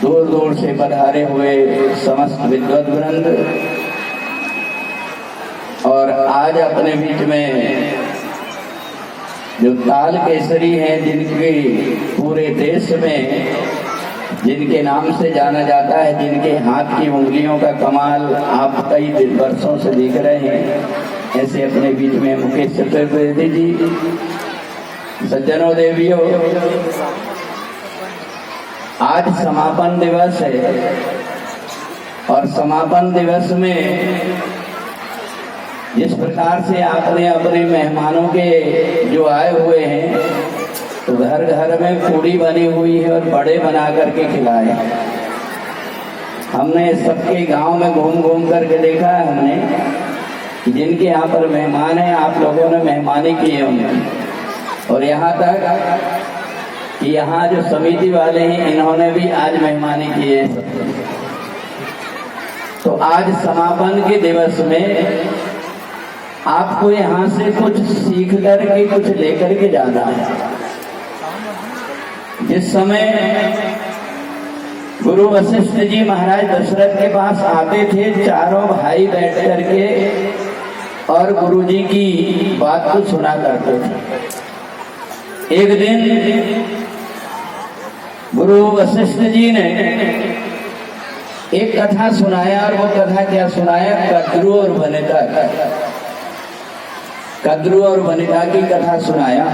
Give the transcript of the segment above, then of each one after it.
दूर दूर से पधारे हुए समस्त विद्वत वृंद और आज अपने बीच में जो ताल केसरी हैं, जिनके पूरे देश में जिनके नाम से जाना जाता है, जिनके हाथ की उंगलियों का कमाल आप कई वर्षों से देख रहे हैं, ऐसे अपने बीच में मुकेश चतुर्वेदी जी, सज्जनों देवियों, आज समापन दिवस है और समापन दिवस में जिस प्रकार से आपने अपने मेहमानों के जो आए हुए हैं तो घर घर में पूड़ी बनी हुई है और बड़े बना करके खिलाए। हमने सबके गांव में घूम घूम करके देखा है हमने कि जिनके यहाँ पर मेहमान हैं, आप लोगों ने मेहमानी की है उनकी, और यहाँ तक कि यहाँ जो समिति वाले हैं इन्होंने भी आज मेहमानी की है। तो आज समापन के दिवस में आपको यहाँ से कुछ सीख करके कुछ लेकर के जाना है। जिस समय गुरु वशिष्ठ जी महाराज दशरथ के पास आते थे, चारों भाई बैठ करके और गुरु जी की बात को सुना करते थे। एक दिन गुरु वशिष्ठ जी ने एक कथा सुनाया, और वो कथा क्या सुनाया? कद्रू और वनिता, कद्रू और वनिता की कथा सुनाया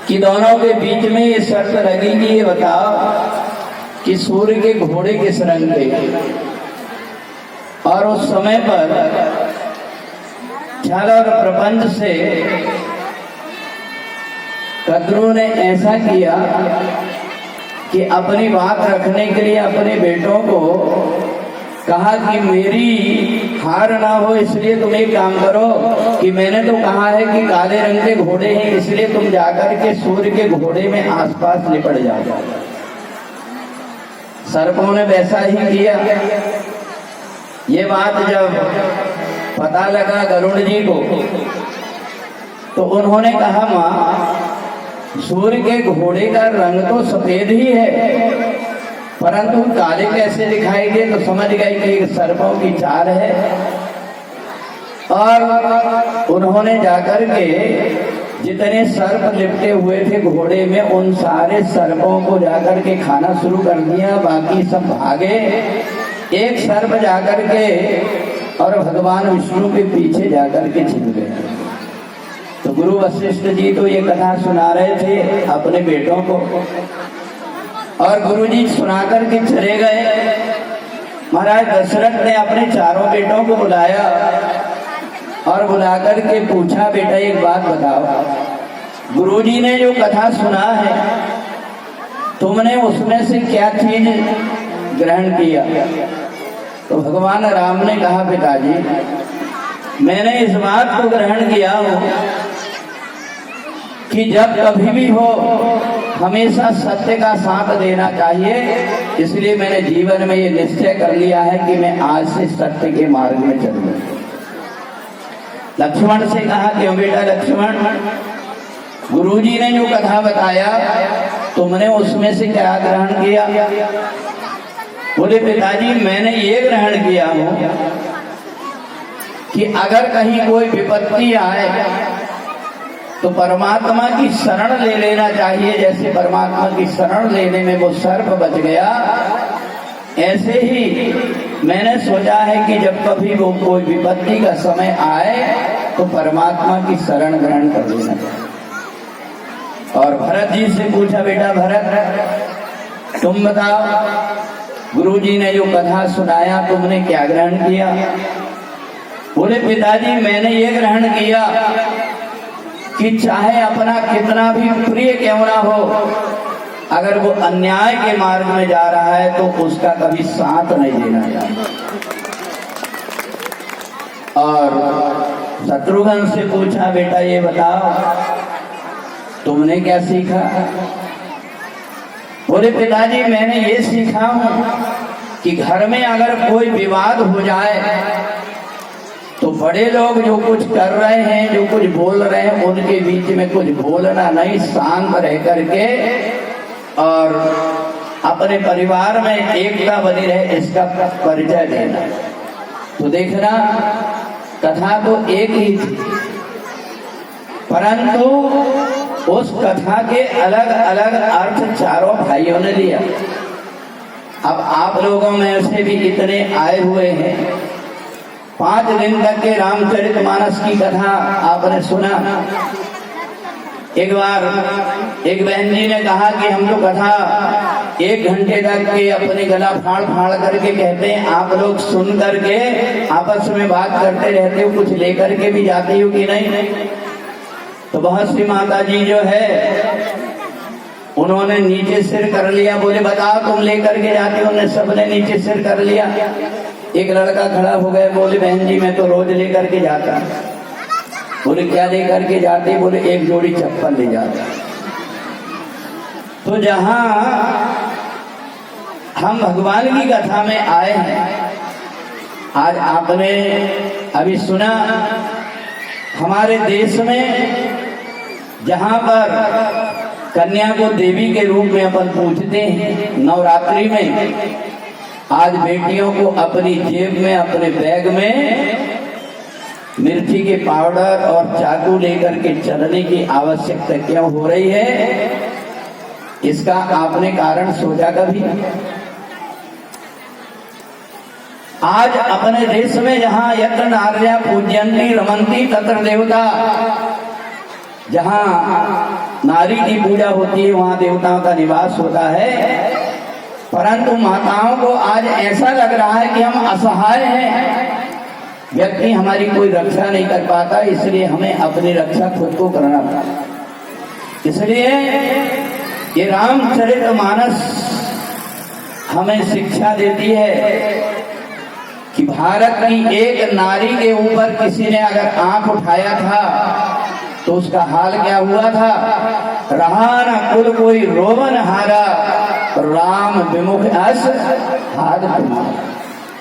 कि दोनों के बीच में ये शर्त लगी कि ये बताओ कि सूर्य के घोड़े किस रंग के। और उस समय पर छल और प्रपंच से कद्रू ने ऐसा किया कि अपनी बात रखने के लिए अपने बेटों को कहा कि मेरी हार ना हो, इसलिए तुम एक काम करो कि मैंने तो कहा है कि काले रंग के घोड़े हैं, इसलिए तुम जाकर के सूर्य के घोड़े में आसपास लिपट जाओ। सर्पों ने वैसा ही किया। ये बात जब पता लगा गरुड़ जी को तो उन्होंने कहा, माँ, सूर्य के घोड़े का रंग तो सफेद ही है, परंतु काले कैसे दिखाई दे? तो समझ गए कि सर्पों की चाल है। और उन्होंने जाकर के जितने सर्प लिपटे हुए थे घोड़े में, उन सारे सर्पों को जाकर के खाना शुरू कर दिया। बाकी सब भागे। एक सर्प जाकर के और भगवान विष्णु के पीछे जाकर के छिप गए। तो गुरु वशिष्ठ जी तो ये कथा सुना रहे थे अपने बेटों को, और गुरु जी सुनाकर के चले गए। महाराज दशरथ ने अपने चारों बेटों को बुलाया और बुलाकर के पूछा, बेटा एक बात बताओ, गुरु जी ने जो कथा सुना है तुमने उसमें से क्या चीज ग्रहण किया? तो भगवान राम ने कहा, पिताजी, मैंने इस बात को ग्रहण किया हो कि जब कभी भी हो हमेशा सत्य का साथ देना चाहिए। इसलिए मैंने जीवन में ये निश्चय कर लिया है कि मैं आज से सत्य के मार्ग में चलूंगा। लक्ष्मण से कहा, क्यों बेटा लक्ष्मण, गुरुजी ने जो कथा बताया तुमने उसमें से क्या ग्रहण किया? बोले, पिताजी, मैंने ये ग्रहण किया हूं कि अगर कहीं कोई विपत्ति आए तो परमात्मा की शरण ले लेना चाहिए। जैसे परमात्मा की शरण लेने में वो सर्प बच गया, ऐसे ही मैंने सोचा है कि जब कभी वो कोई विपत्ति का समय आए तो परमात्मा की शरण ग्रहण कर लेना चाहिए। और भरत जी से पूछा, बेटा भरत, तुम बताओ, गुरुजी ने जो कथा सुनाया तुमने क्या ग्रहण किया? बोले, पिताजी, मैंने ये ग्रहण किया कि चाहे अपना कितना भी प्रिय क्यों ना हो, अगर वो अन्याय के मार्ग में जा रहा है तो उसका कभी साथ नहीं देना चाहिए। और शत्रुघ्न से पूछा, बेटा ये बताओ, तुमने क्या सीखा? बोले, पिताजी, मैंने ये सीखा हूं कि घर में अगर कोई विवाद हो जाए तो बड़े लोग जो कुछ कर रहे हैं, जो कुछ बोल रहे हैं, उनके बीच में कुछ बोलना नहीं, शांत रह करके और अपने परिवार में एकता बनी रहे इसका परिचय देना। तो देखना कथा तो एक ही थी, परंतु उस कथा के अलग अलग अर्थ चारों भाइयों ने लिया। अब आप लोगों में से भी इतने आए हुए हैं, 5 दिन तक के रामचरितमानस की कथा आपने सुना। एक बार एक बहन जी ने कहा कि हम तो कथा 1 घंटे तक के अपने गला फाड़ फाड़ करके कहते हैं, आप लोग सुन करके आपस में बात करते रहते हो, कुछ लेकर के भी जाती हो कि नहीं? तो बहुत सी माता जी जो है उन्होंने नीचे सिर कर लिया, बोले बताओ तुम लेकर के जाते हो? उन्होंने सबने नीचे सिर कर लिया। एक लड़का खड़ा हो गया, बोले बहन जी मैं तो रोज लेकर के जाता। बोले क्या लेकर के जाते? बोले 1 जोड़ी चप्पल ले जाता। तो जहां हम भगवान की कथा में आए हैं, आज आपने अभी सुना हमारे देश में जहां पर कन्या को देवी के रूप में अपन पूजते हैं, नवरात्रि में आज बेटियों को अपनी जेब में, अपने बैग में मिर्ची के पाउडर और चाकू लेकर के चलने की आवश्यकता क्यों हो रही है? इसका आपने कारण सोचा कभी? आज अपने देश में जहां यत्र नार्या पूज्यन्ति रमन्ति तत्र देवता, जहां नारी की पूजा होती है वहां देवताओं का निवास होता है, परंतु माताओं को आज ऐसा लग रहा है कि हम असहाय हैं, व्यक्ति हमारी कोई रक्षा नहीं कर पाता, इसलिए हमें अपनी रक्षा खुद को करना पड़ता। इसलिए ये रामचरितमानस हमें शिक्षा देती है कि भारत की एक नारी के ऊपर किसी ने अगर आंख उठाया था तो उसका हाल क्या हुआ था? रहा न कुल कोई रोवन हारा, राम विमुख अस हाथ तुम्हारा।